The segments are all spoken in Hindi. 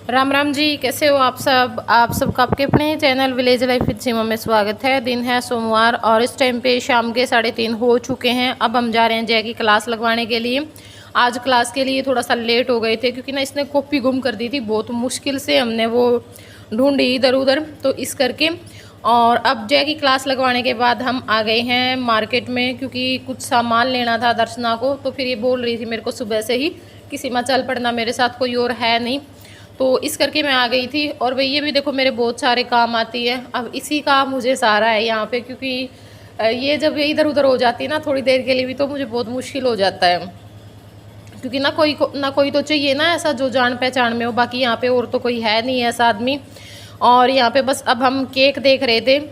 राम राम जी, कैसे हो आप सब। आप सबका आपके अपने चैनल विलेज लाइफ विद सीमा में स्वागत है। दिन है सोमवार और इस टाइम पे शाम के 3:30 हो चुके हैं। अब हम जा रहे हैं जय की क्लास लगवाने के लिए। आज क्लास के लिए थोड़ा सा लेट हो गए थे क्योंकि ना इसने कॉपी गुम कर दी थी। बहुत मुश्किल से हमने वो ढूंढी इधर उधर, तो इस करके। और अब जय की क्लास लगवाने के बाद हम आ गए हैं मार्केट में, क्योंकि कुछ सामान लेना था दर्शना को। तो फिर ये बोल रही थी मेरे को सुबह से ही कि सीमा चल पड़ना, मेरे साथ कोई और है नहीं, तो इस करके मैं आ गई थी। और भैया भी देखो मेरे बहुत सारे काम आती है। अब इसी का मुझे सहारा है यहाँ पे, क्योंकि ये जब ये इधर उधर हो जाती है ना थोड़ी देर के लिए भी, तो मुझे बहुत मुश्किल हो जाता है। क्योंकि ना कोई तो चाहिए ना ऐसा जो जान पहचान में हो। बाकी यहाँ पे और तो कोई है नहीं ऐसा आदमी। और यहाँ पे बस अब हम केक देख रहे थे।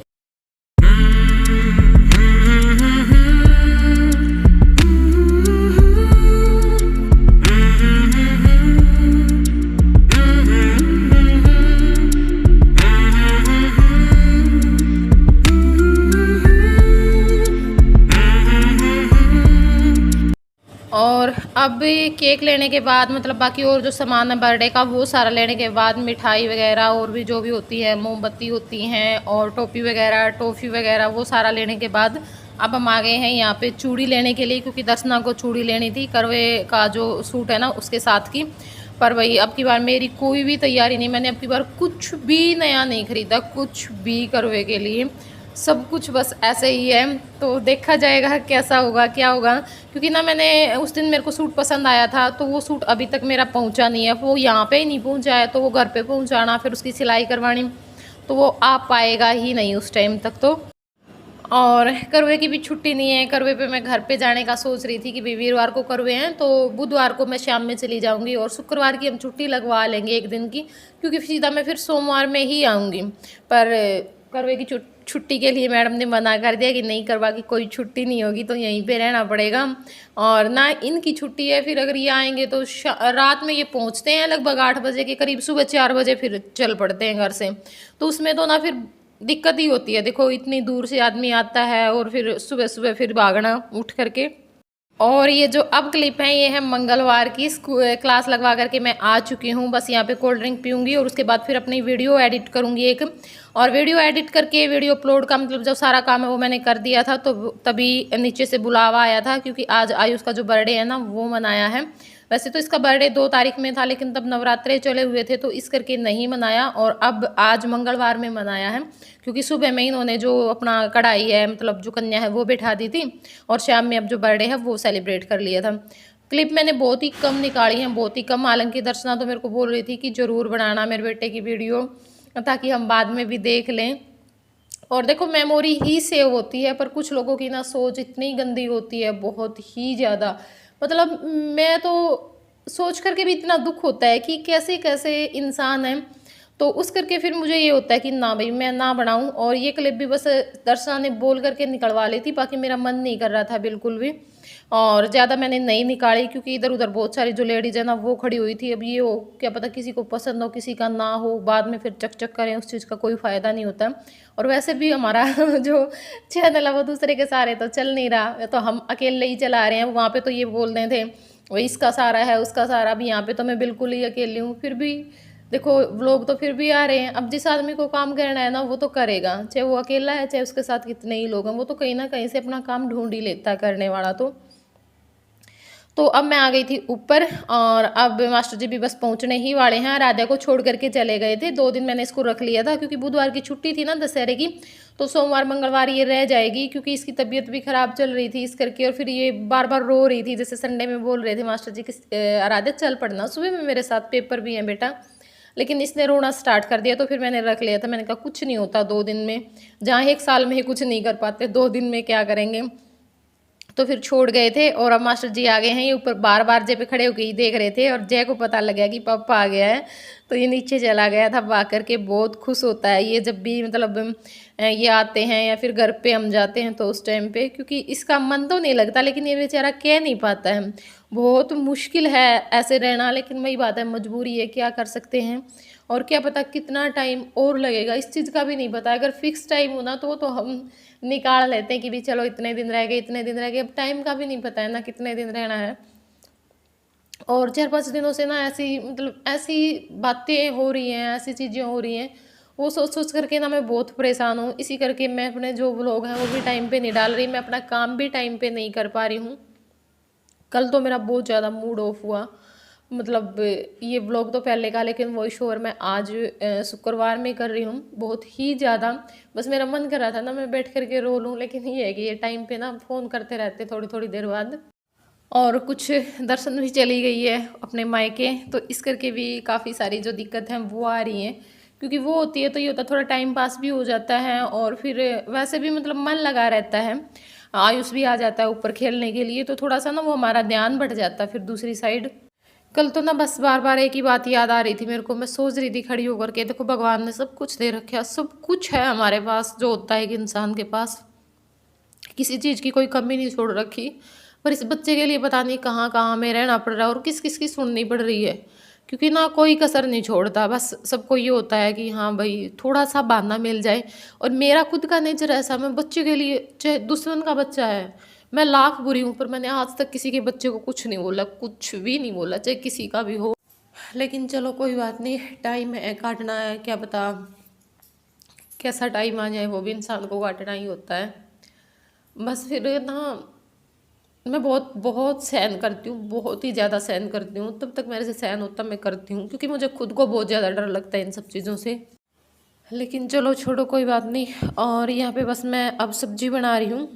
और अब केक लेने के बाद मतलब बाकी और जो सामान है बर्थडे का वो सारा लेने के बाद, मिठाई वगैरह और भी जो भी होती है, मोमबत्ती होती हैं और टोपी वगैरह टॉफ़ी वगैरह, वो सारा लेने के बाद अब हम आ गए हैं यहाँ पे चूड़ी लेने के लिए। क्योंकि दर्शना को चूड़ी लेनी थी करवे का जो सूट है ना उसके साथ की। पर वही अब की बार मेरी कोई भी तैयारी नहीं, मैंने अब की बार कुछ भी नया नहीं खरीदा, कुछ भी करवे के लिए। सब कुछ बस ऐसे ही है। तो देखा जाएगा कैसा होगा क्या होगा। क्योंकि ना मैंने उस दिन मेरे को सूट पसंद आया था, तो वो सूट अभी तक मेरा पहुंचा नहीं है। वो यहाँ पे ही नहीं पहुंचा है, तो वो घर पे पहुंचाना, फिर उसकी सिलाई करवानी, तो वो आ पाएगा ही नहीं उस टाइम तक तो। और करवे की भी छुट्टी नहीं है। करवे पे मैं घर पे जाने का सोच रही थी कि वीरवार को करवे हैं, तो बुधवार को मैं शाम में चली जाऊंगी और शुक्रवार की हम छुट्टी लगवा लेंगे एक दिन की, क्योंकि सीधा मैं फिर सोमवार में ही आऊँगी। पर करवे की छुट्टी के लिए मैडम ने मना कर दिया कि नहीं, करवा की कोई छुट्टी नहीं होगी, तो यहीं पे रहना पड़ेगा। और ना इनकी छुट्टी है, फिर अगर ये आएंगे तो रात में ये पहुंचते हैं लगभग 8 बजे के करीब, सुबह 4 बजे फिर चल पड़ते हैं घर से। तो उसमें तो ना फिर दिक्कत ही होती है। देखो इतनी दूर से आदमी आता है और फिर सुबह सुबह फिर भागना उठ करके। और ये जो अब क्लिप है ये है मंगलवार की। क्लास लगवा करके मैं आ चुकी हूँ। बस यहाँ पे कोल्ड ड्रिंक पीऊँगी और उसके बाद फिर अपनी वीडियो एडिट करूँगी एक। और वीडियो एडिट करके वीडियो अपलोड का मतलब जो सारा काम है वो मैंने कर दिया था। तो तभी नीचे से बुलावा आया था, क्योंकि आज आयुष का जो बर्थडे है ना वो मनाया है। वैसे तो इसका बर्थडे 2 तारीख में था, लेकिन तब नवरात्रे चले हुए थे तो इस करके नहीं मनाया, और अब आज मंगलवार में मनाया है। क्योंकि सुबह में इन्होंने जो अपना कढ़ाई है मतलब जो कन्या है वो बैठा दी थी, और शाम में अब जो बर्थडे है वो सेलिब्रेट कर लिया था। क्लिप मैंने बहुत ही कम निकाली है, बहुत ही कम। हालांकि दर्शना तो मेरे को बोल रही थी कि ज़रूर बनाना मेरे बेटे की वीडियो, ताकि हम बाद में भी देख लें। और देखो मेमोरी ही सेव होती है, पर कुछ लोगों की ना सोच इतनी गंदी होती है, बहुत ही ज़्यादा। मतलब मैं तो सोच करके भी इतना दुख होता है कि कैसे कैसे इंसान है। तो उस करके फिर मुझे ये होता है कि ना भाई मैं ना बनाऊं। और ये क्लिप भी बस दर्शना ने बोल करके निकलवा ली थी, बाकी मेरा मन नहीं कर रहा था बिल्कुल भी। और ज़्यादा मैंने नहीं निकाली, क्योंकि इधर उधर बहुत सारी जो लेडीज़ है ना वो खड़ी हुई थी। अब ये हो क्या पता किसी को पसंद हो किसी का ना हो, बाद में फिर चक चक करें, उस चीज़ का कोई फ़ायदा नहीं होता। और वैसे भी हमारा जो चैनल है वो दूसरे के सहारे तो चल नहीं रहा, तो हम अकेले ही चला रहे हैं। वहाँ पे तो ये बोल रहे थे वो इसका सहारा है उसका सहारा भी, यहाँ पे तो मैं बिल्कुल ही अकेली हूँ। फिर भी देखो लोग तो फिर भी आ रहे हैं। अब जिस आदमी को काम करना है ना वो तो करेगा, चाहे वो अकेला है चाहे उसके साथ कितने ही लोग हैं, वो तो कहीं ना कहीं से अपना काम ढूंढ ही लेता है करने वाला। तो अब मैं आ गई थी ऊपर, और अब मास्टर जी भी बस पहुंचने ही वाले हैं। राधा को छोड़ करके चले गए थे। 2 दिन मैंने इसको रख लिया था, क्योंकि बुधवार की छुट्टी थी ना दशहरे की, तो सोमवार मंगलवार ये रह जाएगी। क्योंकि इसकी तबीयत भी ख़राब चल रही थी इस करके, और फिर ये बार बार रो रही थी। जैसे संडे में बोल रहे थे मास्टर जी कि राधा चल पड़ना सुबह में मेरे साथ, पेपर भी हैं बेटा, लेकिन इसने रोना स्टार्ट कर दिया। तो फिर मैंने रख लिया था। मैंने कहा कुछ नहीं होता 2 दिन में, जहाँ 1 साल में ही कुछ नहीं कर पाते, 2 दिन में क्या करेंगे। तो फिर छोड़ गए थे। और अब मास्टर जी आ गए हैं। ये ऊपर बार बार जय पे खड़े होकर ही देख रहे थे, और जय को पता लग गया कि पापा आ गया है, तो ये नीचे चला गया था। भाग करके बहुत खुश होता है ये जब भी मतलब ये आते हैं या फिर घर पे हम जाते हैं तो उस टाइम पे, क्योंकि इसका मन तो नहीं लगता, लेकिन ये बेचारा कह नहीं पाता है। बहुत मुश्किल है ऐसे रहना, लेकिन वही बात है, मजबूरी है, क्या कर सकते हैं। और क्या पता कितना टाइम और लगेगा, इस चीज़ का भी नहीं पता। अगर फिक्स टाइम होना तो हम निकाल लेते हैं कि भी चलो इतने दिन रह गए इतने दिन रह गए। अब टाइम का भी नहीं पता है ना कितने दिन रहना है। और 4-5 दिनों से ना ऐसी मतलब ऐसी बातें हो रही हैं, ऐसी चीज़ें हो रही हैं, वो सोच-सोच करके ना मैं बहुत परेशान हूँ। इसी करके मैं अपने जो व्लॉग हैं वो भी टाइम पे नहीं डाल रही, मैं अपना काम भी टाइम पे नहीं कर पा रही हूँ। कल तो मेरा बहुत ज़्यादा मूड ऑफ हुआ, मतलब ये व्लॉग तो पहले का, लेकिन वॉइस ओवर मैं आज शुक्रवार में कर रही हूँ, बहुत ही ज़्यादा। बस मेरा मन कर रहा था ना मैं बैठ कर के रो लूँ, लेकिन ये है कि ये टाइम पे ना फ़ोन करते रहते थोड़ी-थोड़ी देर बाद। और कुछ दर्शन भी चली गई है अपने मायके, तो इस करके भी काफ़ी सारी जो दिक्कत हैं वो आ रही हैं। क्योंकि वो होती है तो ये होता है, थोड़ा टाइम पास भी हो जाता है और फिर वैसे भी मतलब मन लगा रहता है, आयुष भी आ जाता है ऊपर खेलने के लिए, तो थोड़ा सा ना वो हमारा ध्यान बढ़ जाता है फिर दूसरी साइड। कल तो ना बस बार बार एक ही बात याद आ रही थी मेरे को, मैं सोच रही थी खड़ी होकर के, देखो भगवान ने सब कुछ दे रखा है, सब कुछ है हमारे पास जो होता है कि इंसान के पास, किसी चीज़ की कोई कमी नहीं छोड़ रखी। पर इस बच्चे के लिए पता नहीं कहाँ कहाँ में रहना पड़ रहा है और किस किस की सुननी पड़ रही है, क्योंकि ना कोई कसर नहीं छोड़ता, बस सबको ये होता है कि हाँ भाई थोड़ा सा बहाना मिल जाए। और मेरा खुद का नेचर ऐसा, मैं बच्चे के लिए, चाहे दुश्मन का बच्चा है, मैं लाख बुरी हूँ, पर मैंने आज तक किसी के बच्चे को कुछ नहीं बोला, कुछ भी नहीं बोला, चाहे किसी का भी हो। लेकिन चलो कोई बात नहीं, टाइम है, काटना है, क्या पता कैसा टाइम आ जाए, वो भी इंसान को काटना ही होता है। बस फिर ना मैं बहुत बहुत सहन करती हूँ, बहुत ही ज़्यादा सहन करती हूँ, तब तक मेरे से सहन होता मैं करती हूँ, क्योंकि मुझे खुद को बहुत ज़्यादा डर लगता है इन सब चीज़ों से। लेकिन चलो छोड़ो, कोई बात नहीं। और यहाँ पे बस मैं अब सब्जी बना रही हूँ,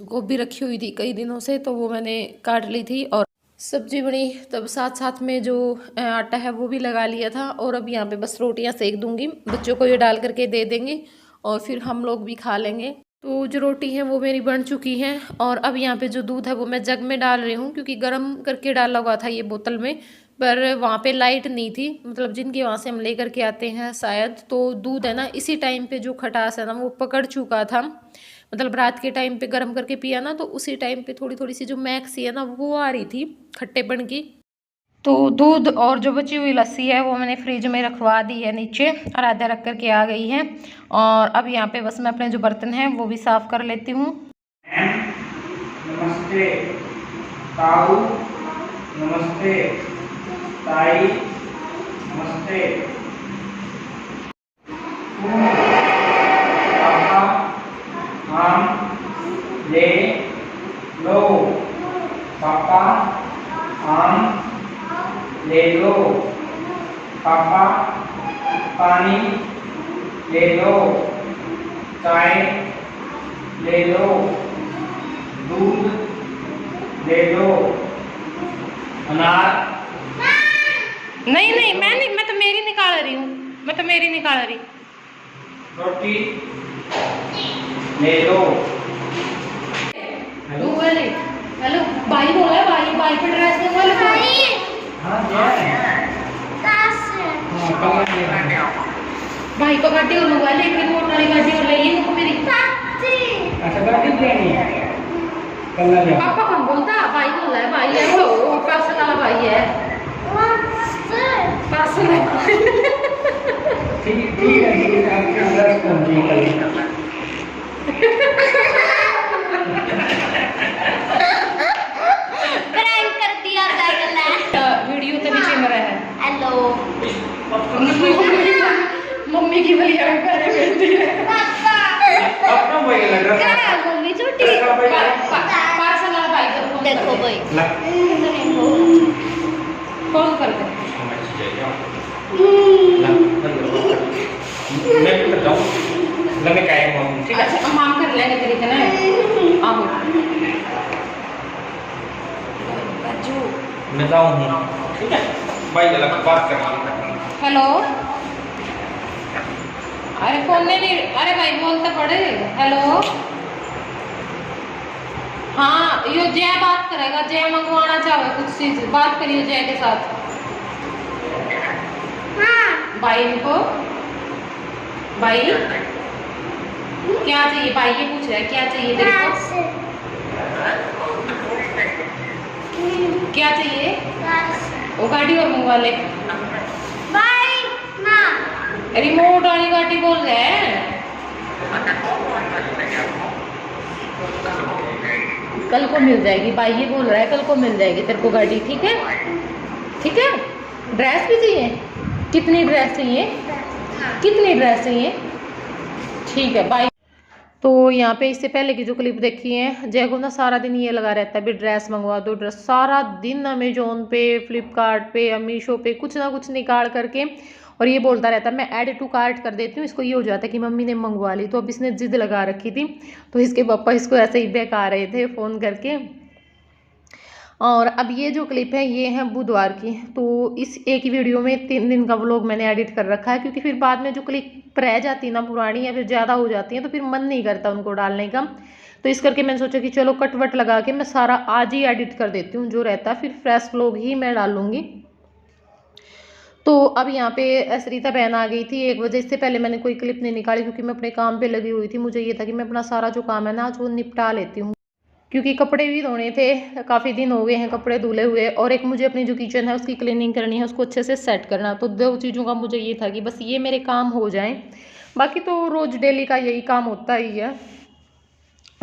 गोभी रखी हुई थी कई दिनों से, तो वो मैंने काट ली थी और सब्जी बनी, तब साथ साथ में जो आटा है वो भी लगा लिया था। और अब यहाँ पे बस रोटियाँ सेक दूँगी, बच्चों को ये डाल करके दे देंगे और फिर हम लोग भी खा लेंगे। तो जो रोटी है वो मेरी बन चुकी है और अब यहाँ पे जो दूध है वो मैं जग में डाल रही हूँ, क्योंकि गर्म करके डाला हुआ था ये बोतल में, पर वहाँ पे लाइट नहीं थी, मतलब जिनके वहाँ से हम लेकर के आते हैं शायद, तो दूध है ना इसी टाइम पे जो खटास है ना वो पकड़ चुका था, मतलब रात के टाइम पे गर्म करके पिया ना, तो उसी टाइम पे थोड़ी थोड़ी सी जो महक सी है ना वो आ रही थी खट्टेपन की। तो दूध और जो बची हुई लस्सी है वो मैंने फ्रिज में रखवा दी है नीचे, और आधा रख करके आ गई है। और अब यहाँ पे बस मैं अपने जो बर्तन हैं वो भी साफ कर लेती हूँ। नमस्ते ताऊ, नमस्ते ताई, नमस्ते पापा, आम ले लो, पापा आम ले लो, पापा पानी ले लो, चाय ले लो, दूध ले लो, अनार। नहीं नहीं, मैं तो मेरी निकाल रही हूँ, मैं तो मेरी निकाल रही। रोटी ले लो। हेलो हेलो, भाई बोला है, भाई पे ड्रेस में बोला भाई। हाँ भाई को गाड़ी और मोबाइल, एक रिमोट वाली गाड़ी और ले ये मेरी। अच्छा गाड़ी लेनी है, कल ले आओ। पापा कौन बोलता, भाई बोला है, भाई है वो पार्सल वाला भाई है, पार्सल ठीक है, आपके अंदर कौन जी कल प्रैंक कर दिया था, वीडियो तो नीचे में रहा है। हेलो मम्मी की बलिया करने बैठी है। अपना भाई लग रहा क्या है। है मम्मी छोटी पार्सल वाला भाई को फोन देखो कर। भाई फोन कर दे। मैं भी कर जाऊँ, लगे क्या है मम्मी, ठीक है? अच्छा हम माम कर लेंगे तेरी ना, आओ मैं जाऊँ, ठीक है? भाई अलग बात कर। हेलो, अरे फोन नहीं, अरे भाई बोलते पड़े। हेलो, हाँ यो जय बात करेगा, जय मंगवाना चाहे कुछ चीज, बात करिए जय के साथ। हाँ भाई इनको, भाई क्या चाहिए, भाई ये पूछ रहा है क्या चाहिए तेरे को, क्या चाहिए, वो गाड़ी और मंगवा ले। भाई ना रिमोट वाली गाड़ी बोल रहे हैं, कल को मिल जाएगी, भाई ये बोल रहा है कल को मिल जाएगी तेरे को गाड़ी, ठीक है? ठीक है। ड्रेस भी चाहिए? कितनी ड्रेस चाहिए? कितनी ड्रेस चाहिए? ठीक है, बाय। तो यहाँ पे इससे पहले की जो क्लिप देखी है, जय को ना सारा दिन ये लगा रहता है भी ड्रेस मंगवा दो ड्रेस, सारा दिन अमेजोन पे, फ्लिपकार्ट पे, मीशो पे कुछ ना कुछ निकाल करके और ये बोलता रहता है मैं ऐड टू कार्ट कर देती हूँ। इसको ये हो जाता है कि मम्मी ने मंगवा ली। तो अब इसने जिद लगा रखी थी, तो इसके पापा इसको ऐसे ही बहका रहे थे फ़ोन करके। और अब ये जो क्लिप है ये है बुधवार की। तो इस एक ही वीडियो में 3 दिन का व्लॉग मैंने एडिट कर रखा है, क्योंकि फिर बाद में जो क्लिप रह जाती ना पुरानी या फिर ज़्यादा हो जाती है तो फिर मन नहीं करता उनको डालने का। तो इस करके मैंने सोचा कि चलो कट वट लगा के मैं सारा आज ही एडिट कर देती हूँ, जो रहता है फिर फ्रेश व्लॉग ही मैं डालूंगी। तो अब यहाँ पे सरिता बहन आ गई थी 1 बजे। इससे पहले मैंने कोई क्लिप नहीं निकाली, क्योंकि मैं अपने काम पे लगी हुई थी। मुझे ये था कि मैं अपना सारा जो काम है ना आज वो निपटा लेती हूँ, क्योंकि कपड़े भी धोने थे, काफ़ी दिन हो गए हैं कपड़े धुले हुए, और एक मुझे अपनी जो किचन है उसकी क्लीनिंग करनी है, उसको अच्छे से सेट करना। तो 2 चीज़ों का मुझे ये था कि बस ये मेरे काम हो जाएं, बाकी तो रोज़ डेली का यही काम होता ही है।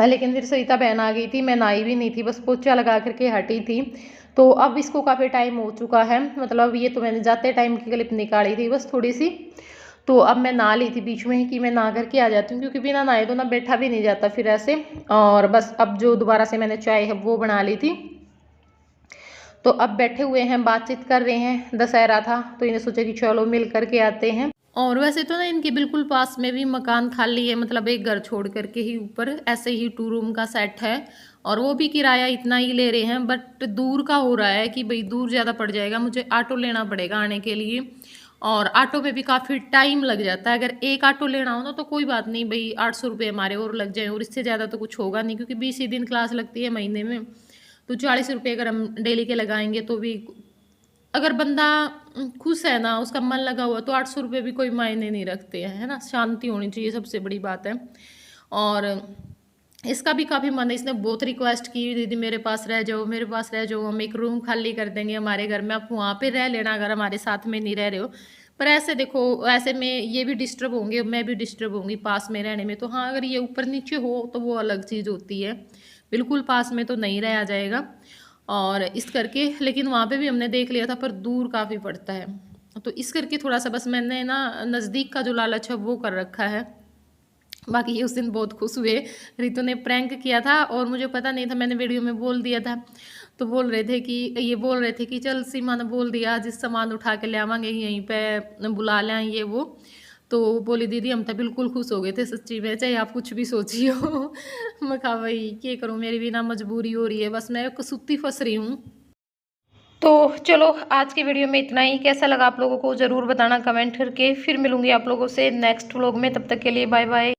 लेकिन फिर सरिता बहन आ गई थी, मैं नहाई भी नहीं थी, बस पोछा लगा करके हटी थी। तो अब इसको काफ़ी टाइम हो चुका है, मतलब ये तो मैंने जाते टाइम की क्लिप निकाली थी बस थोड़ी सी। तो अब मैं नहा ली थी बीच में ही कि मैं नहा करके आ जाती हूँ, क्योंकि बिना नहाए तो ना बैठा भी नहीं जाता फिर ऐसे। और बस अब जो दोबारा से मैंने चाय है वो बना ली थी। तो अब बैठे हुए हैं, बातचीत कर रहे हैं। दशहरा था तो इन्हें सोचा कि चलो मिल करके आते हैं। और वैसे तो ना इनके बिल्कुल पास में भी मकान खाली है, मतलब एक घर छोड़ करके ही ऊपर ऐसे ही 2 रूम का सेट है, और वो भी किराया इतना ही ले रहे हैं। बट दूर का हो रहा है कि भाई दूर ज़्यादा पड़ जाएगा, मुझे ऑटो लेना पड़ेगा आने के लिए, और ऑटो में भी काफ़ी टाइम लग जाता है। अगर एक ऑटो लेना हो ना तो कोई बात नहीं भाई, 800 रुपये हमारे और लग जाए, और इससे ज़्यादा तो कुछ होगा नहीं, क्योंकि 20 ही दिन क्लास लगती है महीने में। तो 40 रुपये अगर हम डेली के लगाएंगे तो भी, अगर बंदा खुश है ना, उसका मन लगा हुआ, तो 800 रुपये भी कोई मायने नहीं रखते हैं, है ना। शांति होनी चाहिए, सबसे बड़ी बात है। और इसका भी काफ़ी मन है, इसने बहुत रिक्वेस्ट की दीदी मेरे पास रह जाओ, मेरे पास रह जाओ, हम एक रूम खाली कर देंगे हमारे घर में, आप वहाँ पे रह लेना अगर हमारे साथ में नहीं रह रहे हो। पर ऐसे देखो, ऐसे में ये भी डिस्टर्ब होंगे, मैं भी डिस्टर्ब होंगी पास में रहने में। तो हाँ, अगर ये ऊपर नीचे हो तो वो अलग चीज़ होती है, बिल्कुल पास में तो नहीं रहा जाएगा। और इस करके, लेकिन वहाँ पे भी हमने देख लिया था, पर दूर काफ़ी पड़ता है। तो इस करके थोड़ा सा बस मैंने ना नज़दीक का जो लालच है वो कर रखा है। बाकी ये उस दिन बहुत खुश हुए, रितु ने प्रैंक किया था और मुझे पता नहीं था, मैंने वीडियो में बोल दिया था। तो बोल रहे थे कि ये बोल रहे थे कि चल सीमा ने बोल दिया जिस सामान उठा के ले आवांगे यहीं पे बुला लें ये वो। तो बोली दीदी हम तो बिल्कुल खुश हो गए थे सच्ची में, चाहे आप कुछ भी सोचिए हो। मैं कहा भाई क्या करूँ, मेरी भी ना मजबूरी हो रही है, बस मैं कसूती फंस रही हूँ। तो चलो आज की वीडियो में इतना ही। कैसा लगा आप लोगों को ज़रूर बताना कमेंट करके। फिर मिलूंगी आप लोगों से नेक्स्ट व्लॉग में, तब तक के लिए बाय बाय।